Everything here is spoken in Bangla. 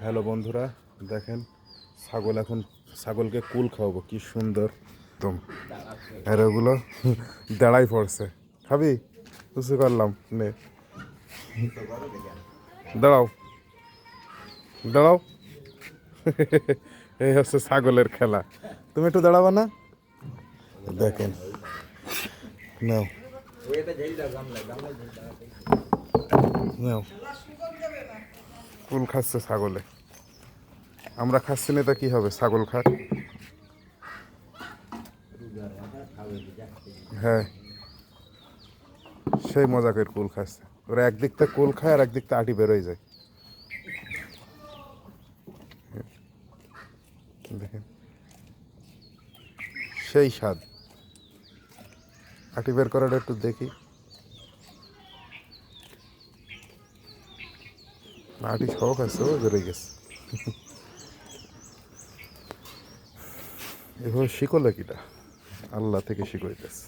হ্যালো বন্ধুরা, দেখেন ছাগলকে কুল খাওয়াবো, কি সুন্দর একদম। আর ওগুলো দাঁড়াই পড়ছে। খাবি? বুঝতে পারলাম নে, দাঁড়াও দাঁড়াও। এই হচ্ছে ছাগলের খেলা। তুমি একটু দাঁড়াবা না? দেখেন, নাও নাও, কুল খাচ্ছে ছাগলে। আমরা খাচ্ছি না, তা কি হবে? ছাগল খাক। হ্যাঁ, সেই মজাকের কুল খাচ্ছে ওরা। একদিক থেকে কুল খায় আর একদিক থেকে আটি বেরোয় যায়। দেখেন, সেই স্বাদ। আটি বের করাটা একটু দেখি। আটি শখ আছে, ও বেরোয় গেছে। এভাবে শিকলে কিটা আল্লাহ থেকে শিখাইতেছে।